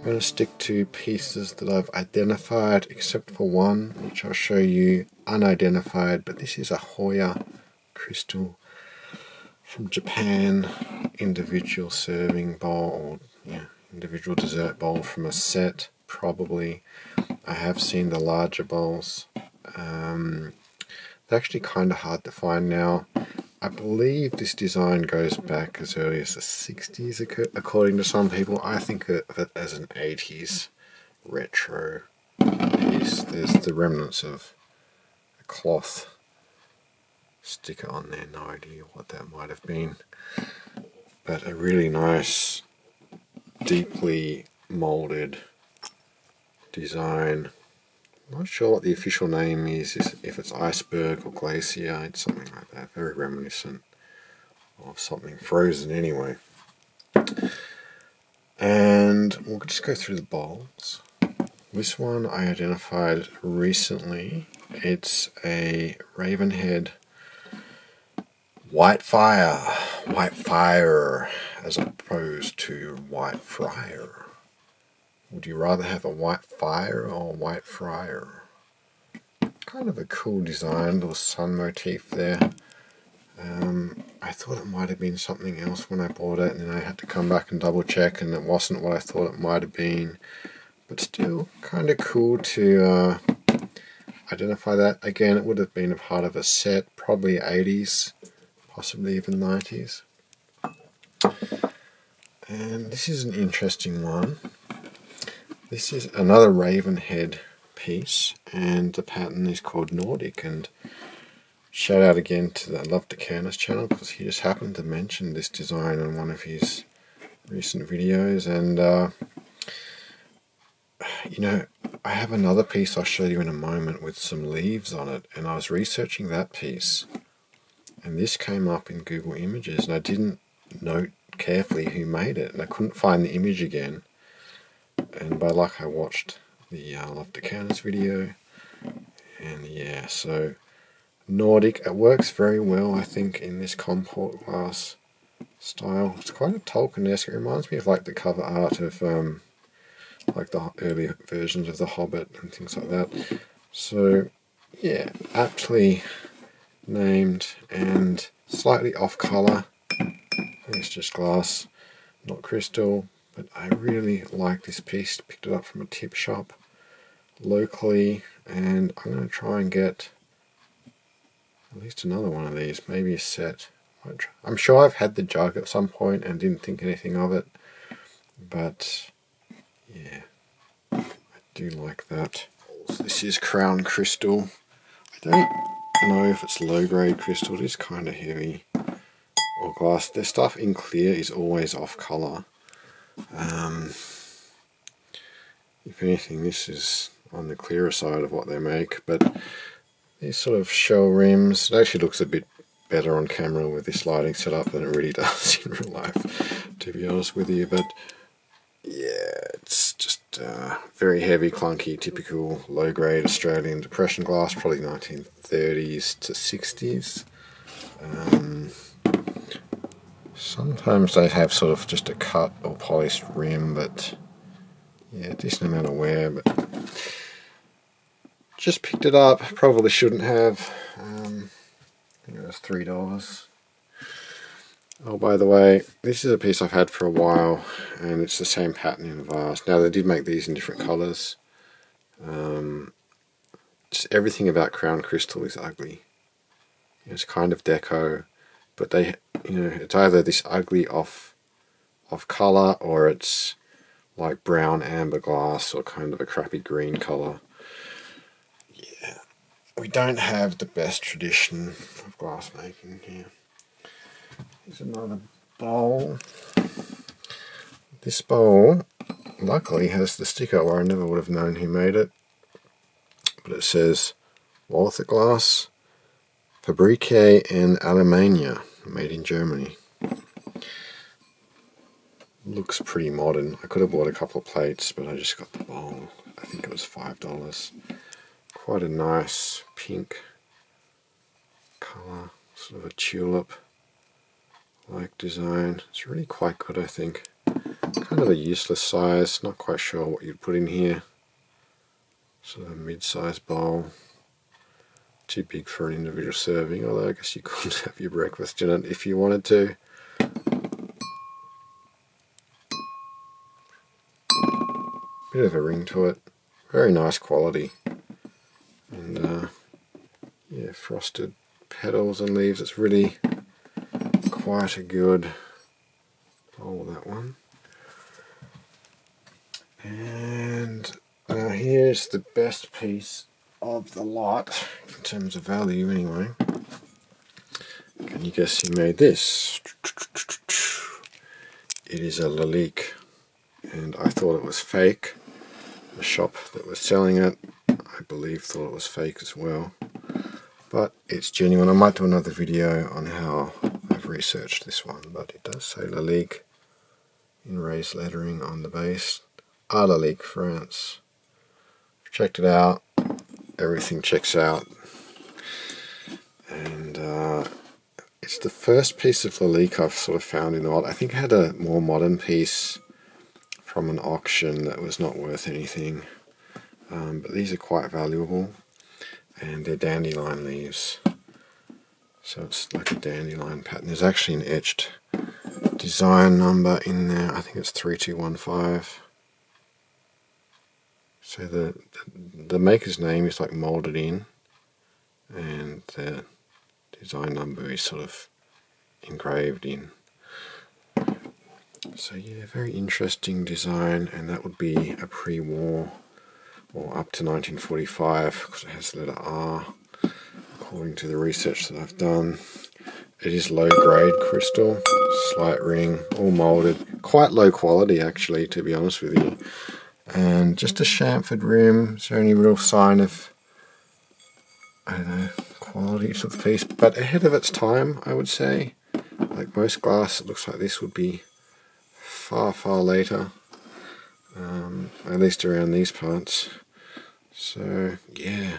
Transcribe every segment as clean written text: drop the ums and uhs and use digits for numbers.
I'm going to stick to pieces that I've identified, except for one, which I'll show you unidentified, but this is a Hoya crystal from Japan, individual serving bowl, or individual dessert bowl from a set, probably. I have seen the larger bowls. They're actually kind of hard to find now. I believe this design goes back as early as the 60s, according to some people. I think of it as an 80s retro piece. There's the remnants of a cloth sticker on there, no idea what that might have been. But a really nice, deeply molded design. I'm not sure what the official name is, if it's iceberg or glacier, it's something like that, very reminiscent of something frozen anyway. And we'll just go through the bowls. This one I identified recently. It's a Ravenhead White Fire, as opposed to White Friar. Would you rather have a White Fire or a White Friar? Kind of a cool design, little sun motif there. I thought it might have been something else when I bought it, and then I had to come back and double check, and it wasn't what I thought it might have been. But still, kind of cool to identify that. Again, it would have been a part of a set, probably 80s, possibly even 90s. And this is an interesting one. This is another Ravenhead piece, and the pattern is called Nordic. And shout out again to the Love to Canvas channel, because he just happened to mention this design in one of his recent videos. And I have another piece I'll show you in a moment with some leaves on it, and I was researching that piece, and this came up in Google Images, and I didn't note carefully who made it, and I couldn't find the image again. And by luck I watched the Love to Canvas video, and yeah, so Nordic, it works very well I think in this comport glass style. It's quite a Tolkien-esque. It reminds me of like the cover art of like the early versions of The Hobbit and things like that. So yeah, aptly named and slightly off colour. I think it's just glass, not crystal. But I really like this piece. Picked it up from a tip shop locally, and I'm going to try and get at least another one of these, maybe a set. I'm sure I've had the jug at some point and didn't think anything of it, but yeah, I do like that. This is Crown Crystal. I don't know if it's low grade crystal, it is kind of heavy, or glass. Their stuff in clear is always off colour. If anything, this is on the clearer side of what they make, but these sort of shell rims, it actually looks a bit better on camera with this lighting setup than it really does in real life, to be honest with you. But yeah, it's just very heavy, clunky, typical low-grade Australian depression glass, probably 1930s to 60s. Sometimes they have sort of just a cut or polished rim, but yeah, decent amount of wear. But just picked it up, probably shouldn't have. I think it was $3. Oh, by the way, this is a piece I've had for a while, and it's the same pattern in a vase. Now, they did make these in different colours. Just everything about Crown Crystal is ugly. It's kind of deco, but they, it's either this ugly off colour, or it's like brown amber glass, or kind of a crappy green colour. Yeah, we don't have the best tradition of glass making here. Here's another bowl. This bowl luckily has the sticker, or I never would have known who made it, but it says Walther Glass, Fabrique in Alemania, made in Germany. Looks pretty modern. I could have bought a couple of plates, but I just got the bowl. I think it was $5. Quite a nice pink colour, sort of a tulip like design. It's really quite good, I think. Kind of a useless size, not quite sure what you'd put in here. Sort of a mid-sized bowl. Too big for an individual serving, although I guess you could have your breakfast in it if you wanted to. Bit of a ring to it. Very nice quality. And yeah, frosted petals and leaves. It's really quite a good bowl, that one. And now here's the best piece of the lot, in terms of value anyway. Can you guess who made this? It is a Lalique, and I thought it was fake. The shop that was selling it, I believe, thought it was fake as well. But it's genuine. I might do another video on how I've researched this one, but it does say Lalique in raised lettering on the base. A Lalique, France. Checked it out. Everything checks out. And it's the first piece of Lalique I've sort of found in the lot. I think I had a more modern piece from an auction that was not worth anything. But these are quite valuable. And they're dandelion leaves. So it's like a dandelion pattern. There's actually an etched design number in there. I think it's 3215. So the maker's name is like molded in, and the design number is sort of engraved in. So yeah, very interesting design, and that would be a pre-war or up to 1945 because it has the letter R according to the research that I've done. It is low grade crystal, slight ring, all molded, quite low quality actually, to be honest with you. And just a chamfered rim. Is there any real sign of, I don't know, quality to the piece? But ahead of its time, I would say. Like most glass, it looks like this would be far, far later. At least around these parts. So, yeah.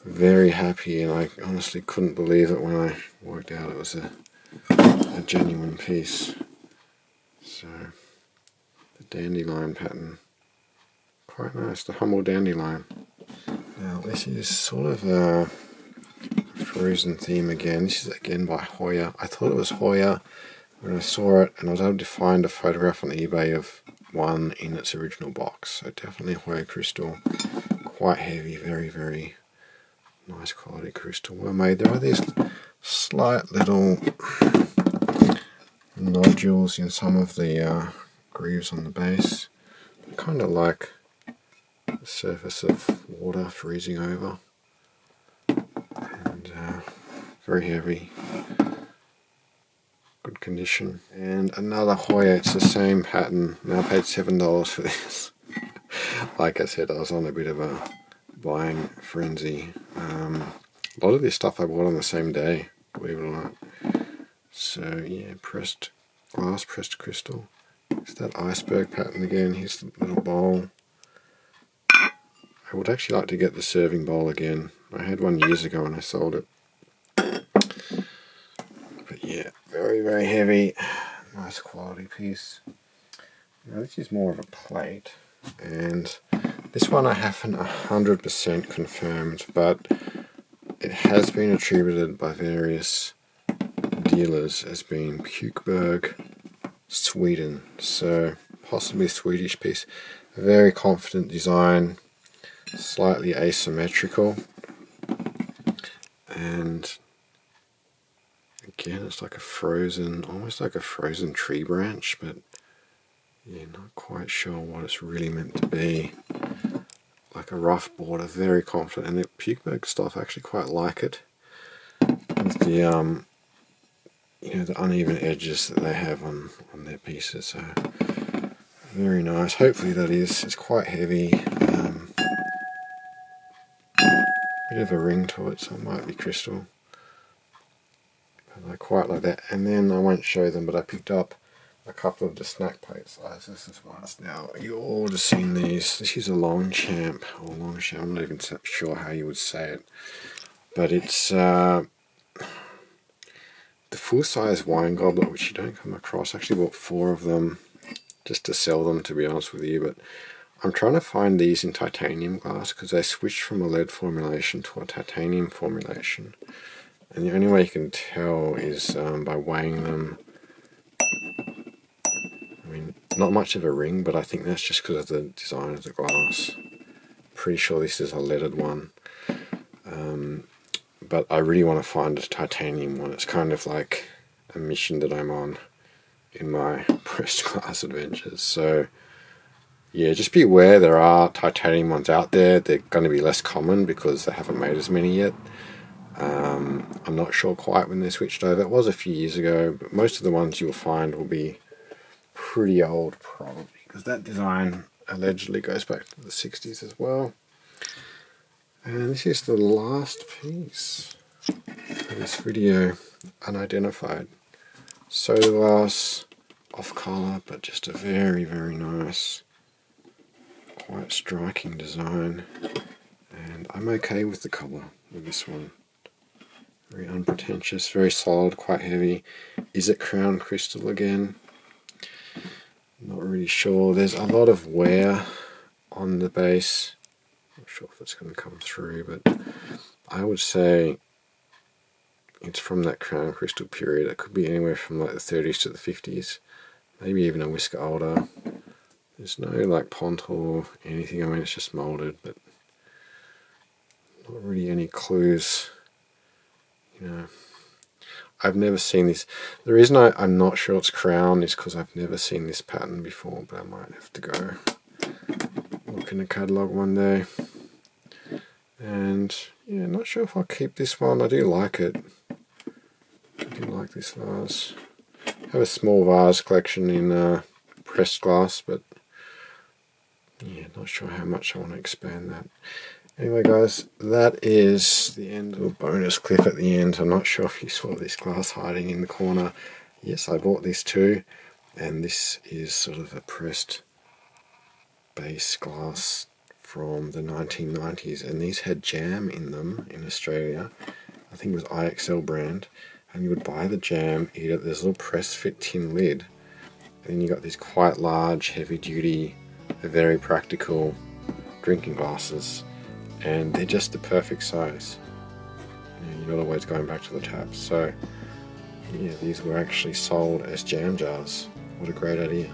Very happy, and I honestly couldn't believe it when I worked out it was a genuine piece. So, the dandelion pattern. Quite nice, the humble dandelion. Now this is sort of a frozen theme again. This is again by Hoya. I thought it was Hoya when I saw it, and I was able to find a photograph on eBay of one in its original box. So definitely Hoya crystal. Quite heavy, very, very nice quality crystal. Well made. There are these slight little nodules in some of the grooves on the base. Kind of like the surface of water freezing over. And very heavy. Good condition. And another Hoya, it's the same pattern. Now I paid $7 for this. Like I said, I was on a bit of a buying frenzy. A lot of this stuff I bought on the same day, believe it or not. So yeah, pressed glass, pressed crystal. It's that iceberg pattern again. Here's the little bowl. I would actually like to get the serving bowl again. I had one years ago and I sold it. But yeah, very, very heavy. Nice quality piece. Now this is more of a plate. And this one I haven't 100% confirmed, but it has been attributed by various dealers as being Pukeberg, Sweden. So possibly a Swedish piece. A very confident design, slightly asymmetrical, and again it's like a frozen, almost like a frozen tree branch, but yeah, not quite sure what it's really meant to be. Like a rough border, very confident, and the Pukeberg stuff I actually quite like it. With the you know, the uneven edges that they have on their pieces. So very nice. Hopefully that is. It's quite heavy. Bit of a ring to it, so it might be crystal. But I quite like that. And then I won't show them, but I picked up a couple of the snack plate sizes as well. Now you all would have seen these. This is a Longchamp, or Longchamp. I'm not even sure how you would say it, but it's the full-size wine goblet, which you don't come across. I actually bought 4 of them just to sell them, to be honest with you, but I'm trying to find these in titanium glass because they switched from a lead formulation to a titanium formulation. And the only way you can tell is by weighing them. I mean, not much of a ring, but I think that's just because of the design of the glass. Pretty sure this is a leaded one. But I really want to find a titanium one. It's kind of like a mission that I'm on in my pressed glass adventures. So yeah, just be aware there are titanium ones out there. They're going to be less common because they haven't made as many yet. I'm not sure quite when they switched over. It was a few years ago, but most of the ones you'll find will be pretty old probably, because that design allegedly goes back to the 60s as well. And this is the last piece for this video, unidentified. Soda glass, off color, but just a very, very nice, quite striking design. And I'm okay with the color with this one. Very unpretentious, very solid, quite heavy. Is it crown crystal again? Not really sure. There's a lot of wear on the base. Not sure if it's going to come through, but I would say it's from that crown crystal period. It could be anywhere from like the 30s to the 50s, maybe even a whisker older. There's no like pont or anything. I mean, it's just molded, but not really any clues. You know, I've never seen this. The reason I'm not sure it's crown is because I've never seen this pattern before, but I might have to go look in the catalogue one day. And yeah, not sure if I'll keep this one. I do like it. I do like this vase. I have a small vase collection in pressed glass, but yeah, not sure how much I want to expand that. Anyway guys, that is the end of a bonus clip at the end. I'm not sure if you saw this glass hiding in the corner. Yes, I bought this too, and this is sort of a pressed base glass from the 1990s, and these had jam in them in Australia. I think it was IXL brand, and you would buy the jam, eat it. There's a little press fit tin lid, and then you got these quite large, heavy duty, very practical drinking glasses. And they're just the perfect size. You know, you're not always going back to the taps. So yeah, these were actually sold as jam jars. What a great idea.